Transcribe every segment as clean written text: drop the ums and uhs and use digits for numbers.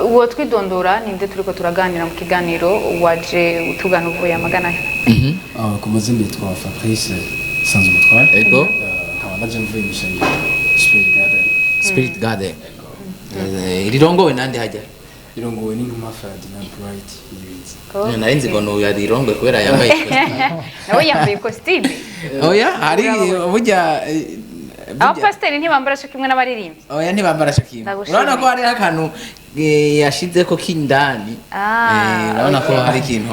uwo twidondora ninde turiko turaganira mu kiganiro waje utugana uvuye amagana ku mazina yitwa Fabrice Sanzumutware ego nkaba naje mvuye mishenge Spirit Garden irirongowe nande hajya irongowe n'intumwa Ferdinand Bright yibizi nari nzi ngo yarirongowe kubera yambaye nawe yambaye costume oya hari burya abapasiteri ntibambara cyo kimwe n'abaririmbyi oya ntibambara cyo kimwe urabona ko hari akantu yashize ko kindani urabona ko hari ikintu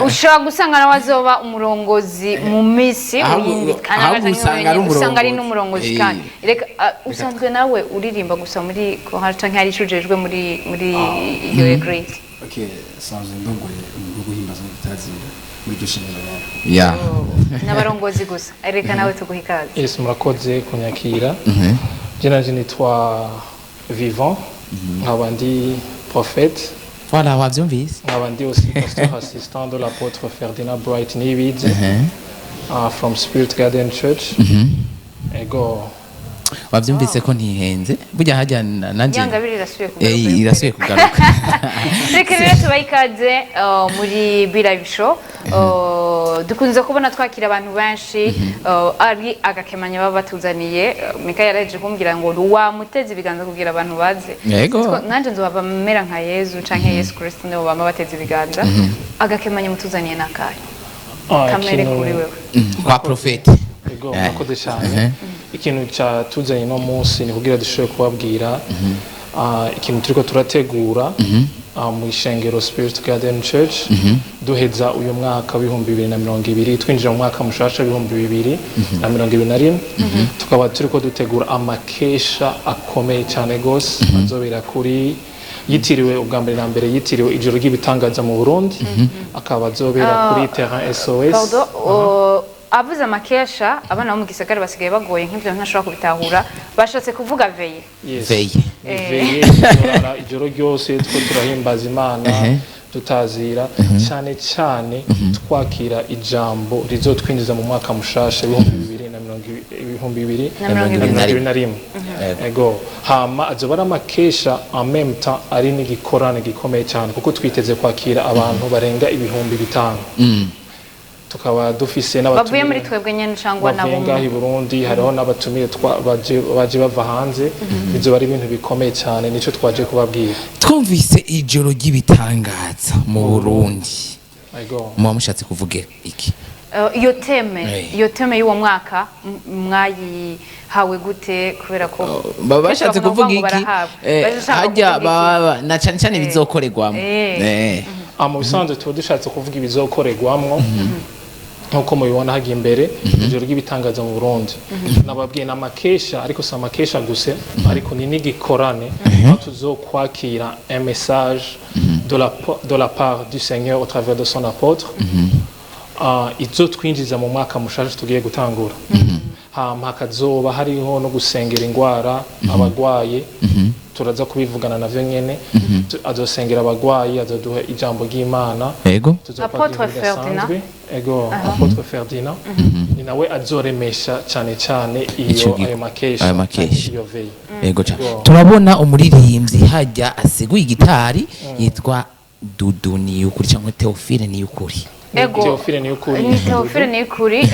ushobora gusanga nawe azoba umurongozi mu misi usanga ari n'umurongozi kandi reka usanzwe nawe uririmba gusa muri canke hari ishujejwe muri iyo grade okay sanzwe ndongoye mu guhimbaza no gutazira muri iryo shingiro ya n'abarongozi gusa reka nawe tuguha ikaze Yesu murakoze kunyakira jina nitwa Vivant nkaba ndi prophète voilà wavyumvise nkaba ndi aussi pasteur assistant de l'apôtre Ferdinand Bright Niyibizi from Spirit Garden Church ego wavyumvise ko ntihenze burya hajya nanje Nyangabiri irasubiye kugaruka reka rero tubaye ikaze muri Live Show dukunze kubona twakira abantu benshi ari agakemanya baba batuzaniye Mika yaraje kumbwira ngo wamuteze ibiganza kugira abantu baze yego nanje nzobaba mera nka Yesu canke Yesu Kristo nibo bama bateze ibiganza agakemanya mutuzaniye nakaye kamere kuri wewe kwa prophète ego murakoze cyane ikintu cyatuzanye no munsi ni kugira dushobore kubabwira ikintu turiko turategura mu ishengero Spirit Garden Church duheza uyu mwaka w'ibihumbi 2020 twinjira mu mwaka mushasha w'ibihumbi 2021 tukaba turiko dutegura amakesha akomeye cyane gose azobera kuri yitiriwe ubwa mbere na mbere yitiriwe ijoro ry'ibitangaza mu Burundi akaba azobera kuri terrain SOS avuze amakesha abana bo mu gisagara basigaye bagoye nk'ivyo ntashobora kubitahura bashatse kuvuga veye veye ijoro ryose two turahimbaza Imana tutazira cyane cyane twakira ijambo rizotwinjiza mu mwaka mushasha w'ibihumbi 2021 ego hama azobara amakesha en même temps ari n'igikorane gikomeye cyane kuko twiteze kwakira abantu barenga ibihumbi 5 tukaba dufise bavuye muri twebwe nyene cyangwa nabo bavuye i Burundi hariho n'abatumiye baje bava hanze bizo bari ibintu bikomeye cyane nico twaje kubabwira twumvise ijoro ry'ibitangaza mu Burundi mu mushatse kuvuge iki iyo teme y'uwo mwaka mwayihawe gute kubera ko bashatse kuvuga iki hajya na cyane cyane bizokorerwamo mu bisanzwe tuba dushatse kuvuga ibizokorerwamwo nkuko mubibona hagiye imbere ijoro ry'ibitangaza mu Burundi nababwiye n'amakesha ariko si amakesha gusa ariko ni n'igikorane tuzokwakira un message de la part du Seigneur au travers de son apôtre izo twinjiza mu mwaka mushasha tugiye gutangura hakazoba hariho no gusengera ingwara abagwaye turaza kubivugana navyo nyene azosengera abagwayi azoduha ijambo ry'Imana ego Apôtre Ferdinand ego Apôtre Ferdinand ni nawe azoremesha cyane cyane iyo ayo makesha iyo veille ego turabona umuririmbyi hajya asiguye igitari yitwa Dudu Niyukuri cyangwa Theophile Niyukuri ego Theophile Niyukuri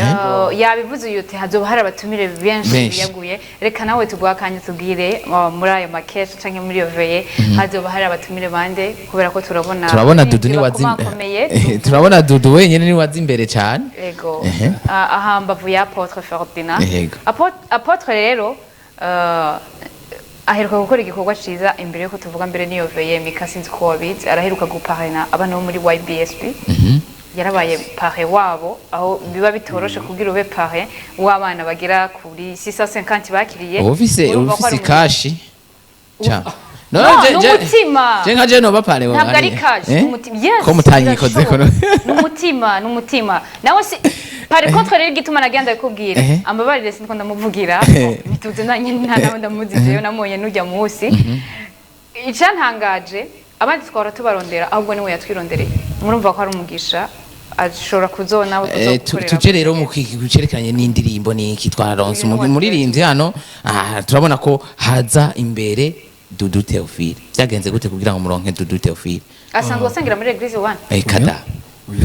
yabivuze yuti hazoba hari abatumire benshi yaguye reka nawe tugwakanye tubwire muri ayo makesha canke muri iyo veille hazoba hari abatumire bande kubera ko turabona Dudu ni wazimbe turabona Dudu wenyene ni wazimbere cyane ego ahamba vuya Apôtre Ferdinand Apôtre rero aheruka gukora igikorwa ciza imbere yuko tuvuga mbere niyo veille Mika sinzi ko wabizi araheruka guparena abana bo muri YBSP yarabaye pare wabo aho biba bitoroshe kugira ube pare w'abana bagira kuri 650 bakiriye ufise kashi cha n'umutima je nka je no bapare wa ntabwo ari kashi n'umutima yes ko mutanyikoze ko n'umutima nawe si pare contre rero gituma nagenda kubwira ambabarire sinko ndamuvugira bituze nanye nta ndamuzizeyo namoye n'ujya munsi icantangaje abandi twara tubarondera ahubwo niwe yatwirondereye murumva ko ari umugisha ashobora kuzona tuje rero mu kwicerekanye n'indirimbo niki twararonse umuririmbyi hano turabona ko haza imbere Dudu Theophile byagenze gute kugira ngo muronke Dudu Theophile asanzwe asengera muri eglise one kada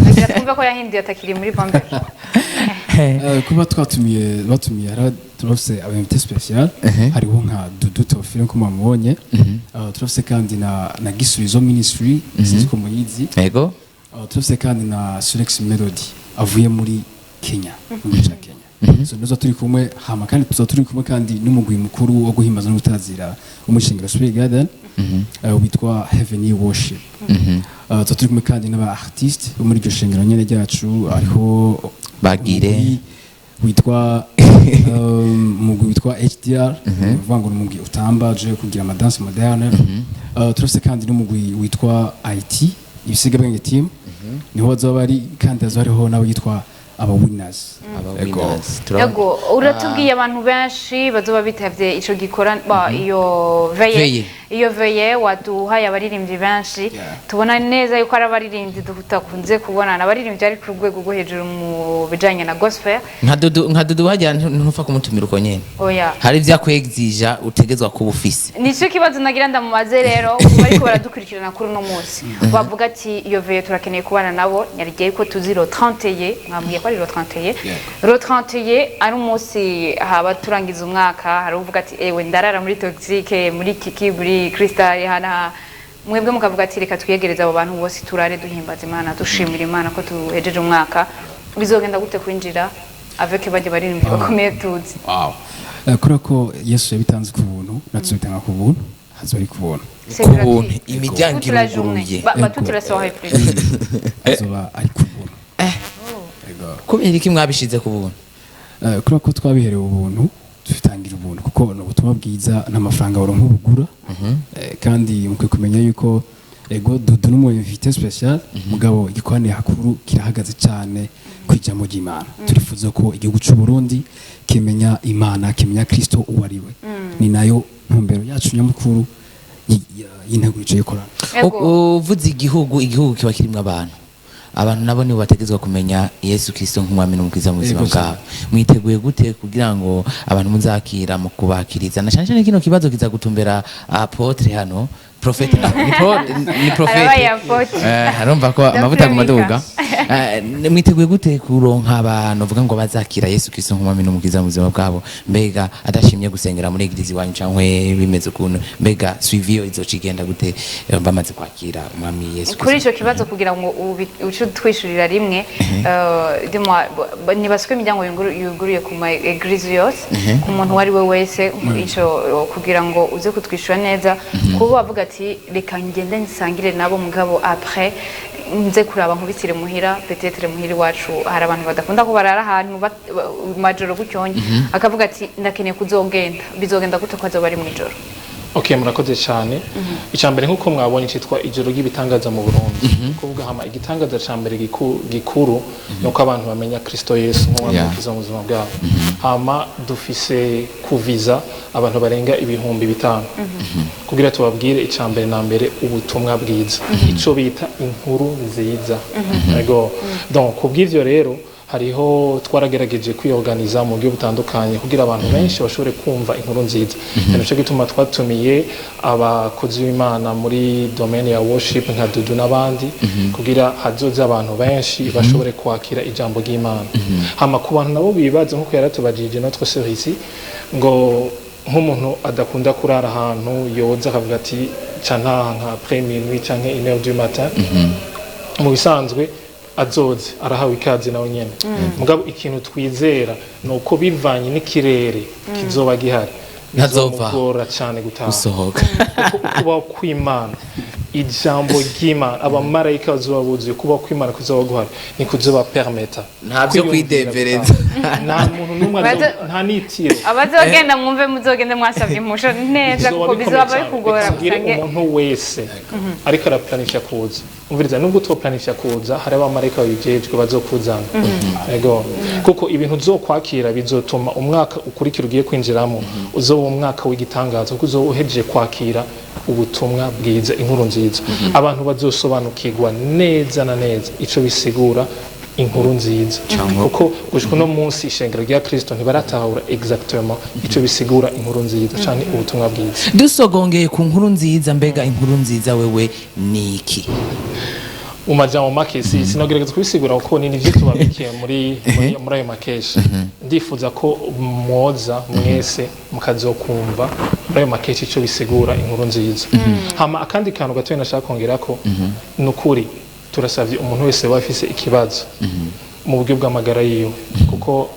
agira twumva ko yahinduye atakiri muri bombero kuba batumiye turafise abinvité spécial hariho nka Dudu Theophile ko mwamubonye turafise kandi na Gisubizo Ministry siko muyizi yego turafise kandi na Sulex Melody avuye muri Kenya mu gihugu cya Kenya so nizo turi kumwe hama kandi turi kumwe kandi n'umugwi mukuru wo guhimbaza no gutazira umushingiro Spirit Garden witwa Heavenly Worship turi kumwe kandi n'aba artiste bo muri iryo shingiro nyene ryacu ariho bagire witwa umugwi witwa HDR uvuga ngo umugwi utambaje kugira ama dance moderne turafise kandi n'umugwi witwa IT ibisiga bwenge team niho bazoba bari kandi azariho nabo yitwa aba winners yego uratubwiye abantu benshi bazoba bitavye ico gikora iyo veye waduhaye abaririmbyi benshi tubona neza yuko ari abaririmbyi tutakunze kubonana abaririmbyi ari ku rwego rwo hejuru mu bijanye na gospel nka Dudu wajya ntufa kumutumira uko nyene oya hari vyakwegzija utegezwa kuba ufise nico kibazo nagira ndamumaze rero bariko baradukurikirana kuri no munsi bavuga ati iyo veye turakeneye kubana nabo nyarigiye ko tuzi lo 31 mwambwiye ko ari lo 31 lo 31 ari umunsi haba turangiza umwaka hari uvuga ati ewe ndarara muri toxique muri kiki muri Crystal hana mwebwe mukavuga ati reka twiyegereza abo bantu bose turare duhimbaza Imana dushimira Imana ko tuhejeje umwaka bizogenda gute kwinjira avec baje baririmbyi bakomeye tuzi kuri ko Yesu yabitanze ku buntu natubitanga ku buntu hazori ku buntu ku buntu imiryango iruguruye toute la soirée plus azoba ari ku buntu kubera iki mwabishize ku buntu kuri ko twabiherewe ubuntu tufitangira ubuntu kuko no butumwa bwiza n'amafaranga baronka ubugura kandi mukwiye kumenya yuko ego Dudu n'umu invité spécial mugabo igikorane hakuru kirahagaze cyane kwijamo ry'Imana turifuza ko igihugu cy'u Burundi kimenya Imana kimenya Kristo uwariwe ni nayo ntumbero yacu nyamukuru y'intego y'ikorana uvuze igihugu kiba kirimo abantu nabo nibo bategezwa kumenya Yesu Kristo nk'umwami n'umukiza mu buzima bwabo mwiteguye gute kugira ngo abantu muzakira mu kubakiriza na cyane kino kibazo kiza gutumbera apotre hano prophet ni prophet harumva ko amavuta kumaduga mwiteguye gute kuronka abantu vuga ngo bazakira Yesu Kristo nk'umwami n'umukiza mu buzima bwabo mbega adashimye gusengera muri eglise wanyu cyangwe bimeze ukuntu mbega suivio izocigenda gute bamaze kwakira umwami Yesu kuri ico kibazo kugira ngo ucu twishurira rimwe nibaswe imiryango yuguruye ku ma eglise yose ku muntu wari we wese ico kugira ngo uze kutwishura neza kuba bavuga ati reka ngende nsangire nabo mugabo après nze kuraba nkubitire muhira peut-être muhiri wacu hari abantu badakunda ko barara ahantu majoro gucyonye akavuga ati ndakeneye kuzogenda bizogenda gute ko azoba ari mu ijoro Okay, murakoze cyane. Icambere nkuko mwabonye cyitwa ijoro ry'ibitangaza mu Burundi. Kuvuga hama igitangaza cambere gikuru nuko abantu bamenya Kristo Yesu nk'umukiza mu buzima bwabo. Hama dufise kuviza abantu barenga ibihumbi 5. Kugira tubabwire icambere na mbere ubutumwa bwiza. Ico bita inkuru nziza. Yego. Donc kubw'ivyo rero hariho twaragerageje kwiorganiza mu buryo butandukanye kugira abantu benshi bashobore kumva inkuru nziza. Nico gituma twatumiye abakozi b'Imana muri domaine ya worship nka Dudu n'abandi kugira hazoze abantu benshi bashobore kwakira ijambo ry'Imana. Hama ku bantu nabo bibaza nkuko yaratubajije notre service ngo nk'umuntu adakunda kurara ahantu yoza akavuga ati cantaha nka après minuit canke 1h du matin mu bisanzwe azoze arahawe ikaze nawe nyene mugabo ikintu twizera nuko bivanye n'ikirere kizoba gihari ntazova cyane gutaha gusohoka kuba kw'Imana ijambo ry'Imana abamarayika bazoba buzuye kuba kw'Imana kuzoba guhari ni kuzoba permeta ntavyo kwidevereza nta muntu numwe nta nitiro abazogenda mwumve muzogende mwasabye impusho neza kuko bizoba bikugora gusange umuntu wese ariko araplanifya kuza umviriza nubwo utoplanifya kuza hari abamarayika babijejwe bazokuzana yego kuko ibintu uzokwakira bizotuma umwaka ukurikira ugiye kwinjiramo uzoba umwaka w'igitangazo kuko uzoba uhejeje kwakira ubutumwa bwiza inkuru nziza abantu bazosobanukirwa neza na neza ico bisigura inkuru nziza kuko gushika no munsi ishengero rya Kristo ntibaratahura exactement ico bisigura inkuru nziza canke ubutumwa bwiza. dusogongeye ku nkuru nziza mbega inkuru nziza wewe niki Umajambo make sinogerageza kubisigura kuko ni nivyo tubabikiye muri ayo makesha. Ndifuza ko mwoza mwese mukazokumva muri ayo makesha ico bisigura inkuru nziza. Hama akandi kantu gatoya nashaka kongerako nukuri turasavye umuntu wese wafise ikibazo mu buryo bw'amagara yiwe kuko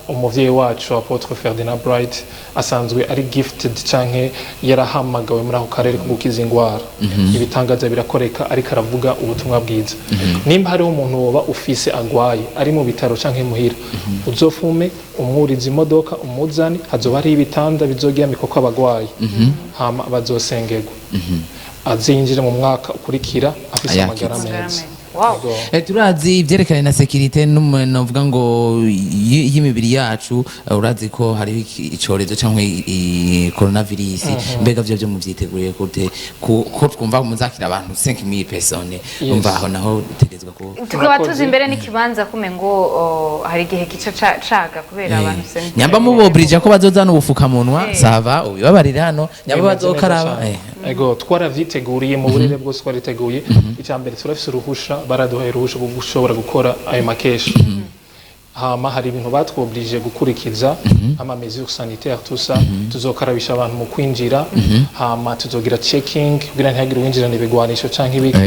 umuvyeyi wacu Apotre Ferdinand Bright asanzwe ari gifted canke yarahamagawe muri ako karere ko gukiza ingwara. Ibitangaza birakoreka ariko aravuga ubutumwa bwiza. Nimba hariho umuntu woba ufise agwaye ari mu bitaro canke muhira uzofume umwuriza imodoka umuzani hazoba hari ibitanda bizogyamikwa ko abagwayi hama bazosengerwa azinjire mu mwaka ukurikira afise amagara meza. Wow. turazi ivyerekanye na security novuga ngo y'imibiri yacu urazi ko hari icorezo cyangwa coronavirus mbega vyo muvyiteguriye gute ko twumva muzakira abantu 5000 personnes umva aho naho tegezwa ko tukaba tuzi imbere n'ikibanza kume ngo hari igihe kica caga kubera abantu nyamba mubobrije ko bazozana ubufukamunwa sava ubibabarira hano nyamba bazokaraba ego twaraviteguriye mu burere bwose twariteguye icambere turafise uruhusha baraduhaye uruhusha rwo gushobora gukora ayo makesha hama hari ibintu batwobrije gukurikiza ama mesures sanitaires tusa tuzokarabisha abantu mu kwinjira hama tuzogira checking kugira ntihagire uwinjirana ibigwanisho canke ibiki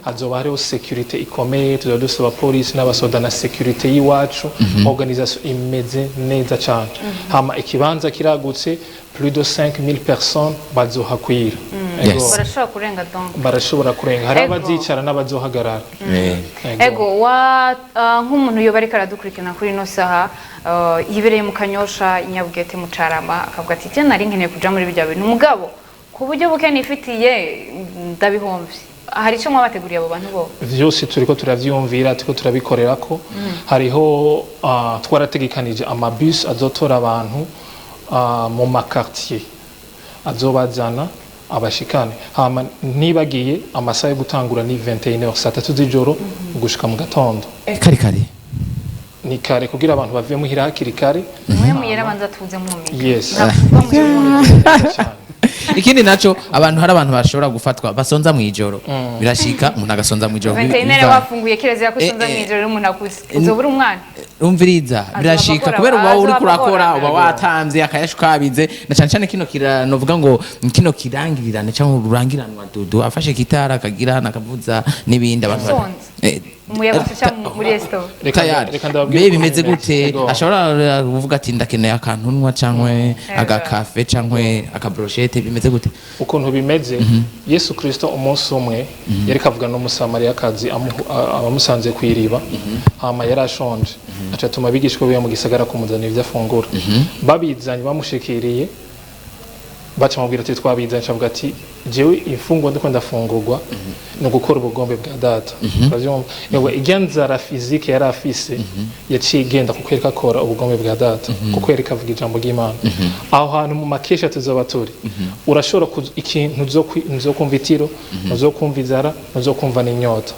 hazoba hariho security ikomeye tuzodusaba police n'abasoda na security yiwacu organisation imeze neza cane hama ikibanza kiragutse plus de 5000 personnes bazohakwira barashobora kurenga donc barashobora kurenga hari abazicara n'abazohagarara ego nk'umuntu yoba ariko aradukurikirana kuri ino saha yibereye mu Kanyosha Nyabugete mu Carama akavuga ati je nari nkeneye kuja muri bijya bintu mugabo ku buryo buke nifitiye ndabihomvye hari cyo mwabateguriye abo bantu bo vyose turiko turavyumvira turiko turabikorera ko hariho twarategekanije amabus azotora abantu mu makartier azobazana abashikane hama nibagiye amasaha yo gutangura ni 21h saa 3 z'ijoro gushika mu gatondo kare ni kare kugira abantu bave muhira hakiri kare mwe muyera banza tuze mu yes ikindi naco abantu hari abantu bashobora gufatwa basonza mu ijoro birashika umuntu agasonza mu ijoro veterinary wafunguye kirezera ko sonza mu ijoro umuntu uzobura umwana umviriza birashika kubera uba uri kurakora uba watanze akayashu kabize na cyane cyane kino kiranovuga ngo kino kirangirirane cyangwa ururangiranwa dudu afashe gitara akagira nakavuza nibindi abantu umuyaga cyangwa muri resto be bimeze gute ashobora kuvuga ati ndakeneye akantu nwa cyangwa agakafe cyangwa akabrochette bimeze gute ukuntu bimeze Yesu Kristo umunsi umwe yari kavuga no musamariyakazi abamusanze kwiriba hama yarashonje aca tuma bigishwe biye mu gisagara kumuzana ivyo afungura babizanye bamushikiriye baca mubwira ati twabizanye avuga ati jewe imfungwa ndiko ndafungurwa no gukora ubugombe bwa data yewe iganzara physique yari afise yaciye igenda kukwereka akora ubugombe bwa data kukwereka avuga ijambo ry'Imana aho hantu mu makesha tuzoba turi urashobora ikintu nzokumva itiro nzokumva inzara nzokumva n'inyota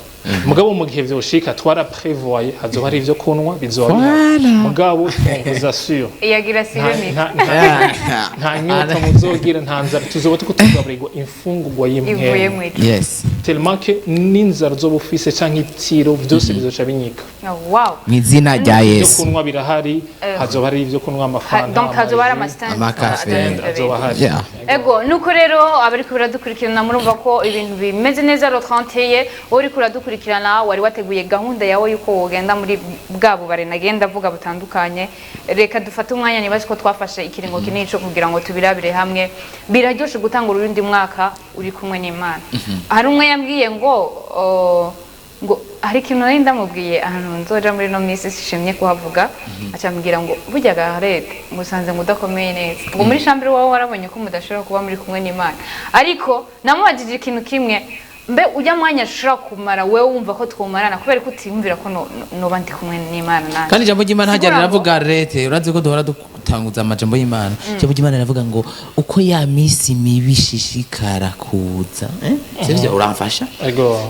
mugabo mu gihe vyoshika twara prévoyer hazoba ari ivyo kunwa bizoba mugabo funguza sûr yagira sirene nta nyota muzogira nta nzara tuzoba tukutugaburirwa imfungurwa y'imwe yes tellement que n'inzara zoba ufise canke itiro vyose bizoca binyika wow mwizina rya Yesu kunwa birahari hazoba ari ivyo kunwa amafanta donc hazoba ari amakafe hazoba hari ego nuko rero abari kubiradukurikirana murumva ko ibintu bimeze neza ro 31 uri kuradukurikirana wari wateguye gahunda yawe yuko wogenda muri bwabo bare nagenda avuga butandukanye reka dufate umwanya nibaze ko twafashe ikiringo kinini cyo kugira ngo tubirabire hamwe biraryoshe gutanga urundi mwaka uri kumwe n'Imana hari umwe yambwiye ngo hari ikintu nari ndamubwiye ahantu nzoja muri no misi sishimye kuhavuga acambwira ngo burya garete musanze ngo udakomeye neza ngo muri chambre wawe warabonye ko mudashobora kuba muri kumwe n'Imana ariko namubajije ikintu kimwe mbe ujya mwanya ashobora kumara wewe wumva ko twomarana kubera ko utiyumvira ko noba ndi kumwe n'Imana nanje kandi ijambo ry'Imana hajya riravuga rete urazi ko duhora dutanguza amajambo y'Imana ijambo ry'Imana riravuga ngo uko ya misi mibi shishikara kuza sivyo uramfasha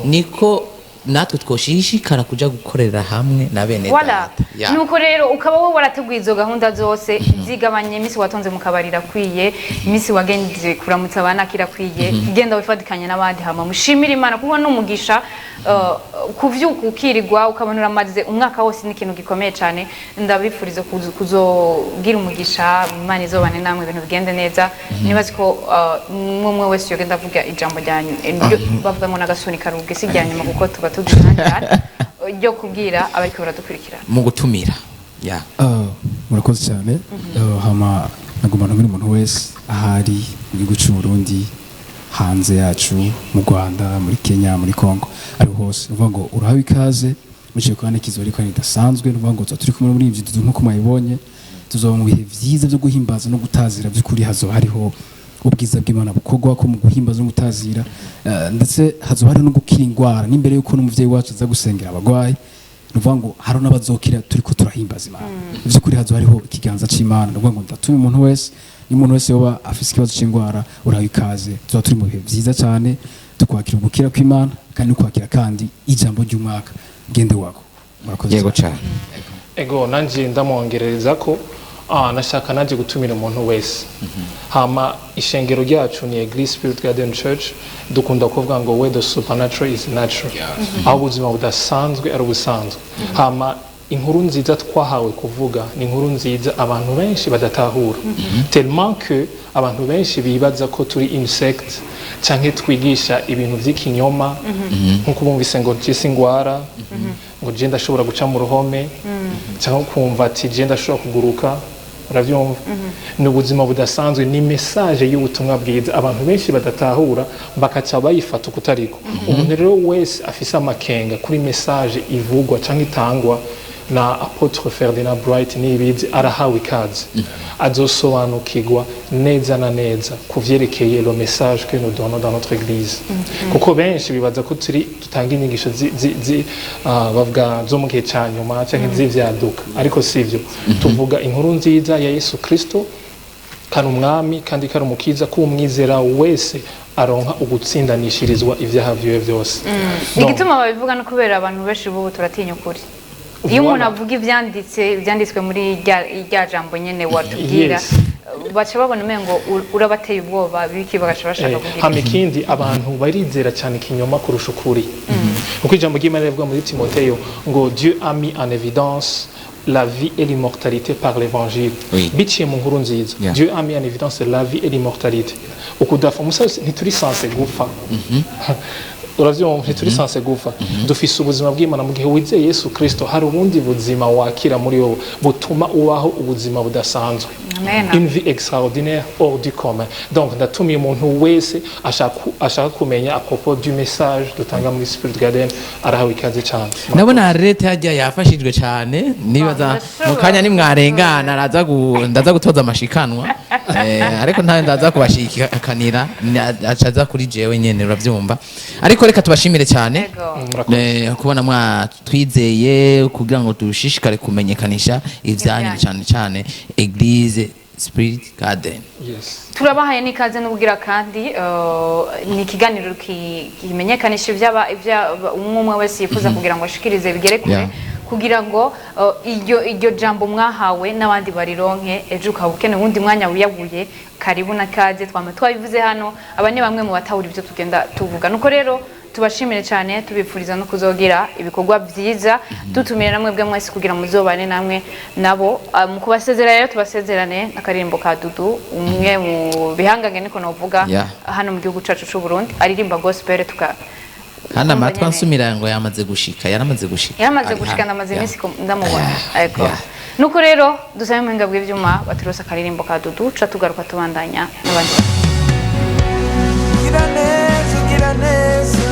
niko natwe twoshishikara kuja gukorera hamwe na bene Voilà. data Ya. Nuko rero ukaba wowe warateguye izo gahunda zose zigabanye imisi watonze mu kabari irakwiye imisi wagenze kuramutsa abana kirakwiye genda wifatikanye n'abandi hama mushimira Imana kuko n'umugisha kuvyuka ukirirwa ukabonura amaze umwaka wose n'ikintu gikomeye cyane ndabifuriza kuzogira umugisha Imana izobane namwe ibintu bigende neza nibazi ko umwe wese yogenda avuga ijambo ryanyu bavuga ngo nagasuni karubwe si ryanyuma kuko tuba tugihangira ryo kubwira abariko baradukurikira mu gutumira ya murakoze cyane hama nagomba ntumira umuntu wese ahari mu gihugu cy'u Burundi hanze yacu mu Rwanda muri Kenya muri Congo ari hose uvuga ngo urahawe ikaze muciye kwa kizo ariko nidasanzwe uvuga ngo turi kumwe muri ivyo nkuko mwayibonye tuzoba mu bihe vyiza byo guhimbaza no gutazira by'ukuri hazo hariho ubwiza bw'Imana bukogwa ko mu guhimbaza no gutazira ndetse hazo hari no gukira ingwara n'imbere yuko n'umuvyeyi wacu aza gusengera abagwayi nuvuga ngo haro n'abazokira turiko turahimbaza Imana by'ukuri hazo hariho ikiganza c'Imana nuvuga ngo ndatuma umuntu wese umuntu wese yoba afise ikibazo c'ingwara urahawe ikaze tuba turi mu bihe vyiza cyane tukwakira ubukira kw'Imana kandi ukwakira kandi ijambo ry'umwaka gende wako murakoze yego cyane ego nanje ndamwongerereza ko nashaka naje gutumira umuntu wese hama ishengero ryacu ni Eglise Spirit Garden Church dukunda kuvuga ngo where the supernatural is natural aho ubuzima budasanzwe ari ubusanzwe hama inkuru nziza twahawe kuvuga ni inkuru nziza abantu benshi badatahura tellement que abantu benshi bibaza ko turi insect canke twigisha ibintu vy'ikinyoma nkuko bumvise ngo jisi ingwara ngo je ndashobora guca mu ruhome cyangwa kumva ati je ndashobora kuguruka uravyumva ni ubuzima budasanzwe ni message y'ubutumwa bwiza abantu benshi badatahura bakaca bayifata ukutariko umuntu rero wese afise amakenga kuri message ivugwa canke itangwa na Apotre Ferdinand Bright nibizi arahawe ikaze azosobanukirwa neza na neza kuvyerekeye le message que nous donnons dans notre église kuko benshi bibaza ko tutanga inyigisho bavuga zo mu gihe ca nyuma canke z'ivyaduka ariko sivyo tuvuga inkuru nziza ya Yesu Kristo kandi umwami kandi kari umukiza ko umwizera wese aronka ugutsindanishirizwa ivyaha vyiwe vyose igituma babivuga no kubera abantu benshi bo turatinya ukuri iyo umuntu avuga ibyanditswe muri rya jambo nyene watubwira baca babona umengo urabateye ubwoba biki bagaca bashaka kugira hama ikindi abantu barizera cyane ikinyoma kurusha ukuri kuko ijambo ry'Imana rivuga muri Timoteyo ngo Dieu a mis en évidence la vie et l'immortalité par l'évangile biciye mu nkuru nziza Dieu a mis en évidence la vie et l'immortalité ukudafa umusazi ntituri sanse gupfa uravyumva ntituri sanse gupfa dufise ubuzima bw'Imana mu gihe wizeye Yesu Kristo hari ubundi buzima wakira muri wowe butuma ubaho ubuzima budasanzwe une vie extraordinaire hors du commun donc ndatumiye umuntu wese ashaka kumenya à propos du message dutanga muri Spirit Garden arahawe ikaze cyane nabona leta yajya yafashijwe cyane nibaza mu kanya nimwarengana ndaza gutoza amashikanwa ariko ntawe ndaza kubashikanira acaza kuri jewe nyene uravyumva ariko reka tubashimire cyane kubona mwatwizeye kugira ngo dushishikare kumenyekanisha ivyanyu cyane cyane Eglise Spirit Garden turabahaye n'ikaze n'ubwira kandi ni ikiganiro kimenyekanisha umwe wese yifuza kugira ngo ashikirize bigere kure kugira ngo iryo jambo mwahawe n'abandi barironke ejo ukaba ukeneye uwundi mwanya wiyaguye karibu na kaze twabivuze hano aba ni bamwe mu batahura ibyo tugenda tuvuga nuko rero tubashimire cyane tubipfuriza no kuzogira ibikorwa byiza dutumire namwe bwe mwese kugira muzobane namwe nabo mu kubasezera rero tubasezerane n'akaririmbo ka Dudu umwe mu bihangange niko novuga hano mu gihugu cacu c'u Burundi aririmba gospel hana amatwi ansumira ngo yaramaze gushika ndamaze iminsi ndamubona ariko nuko rero dusabe muhinga bw'ivyuma baturosa akaririmbo ka Dudu ca tugaruka tubandanya n'abandi Gira neza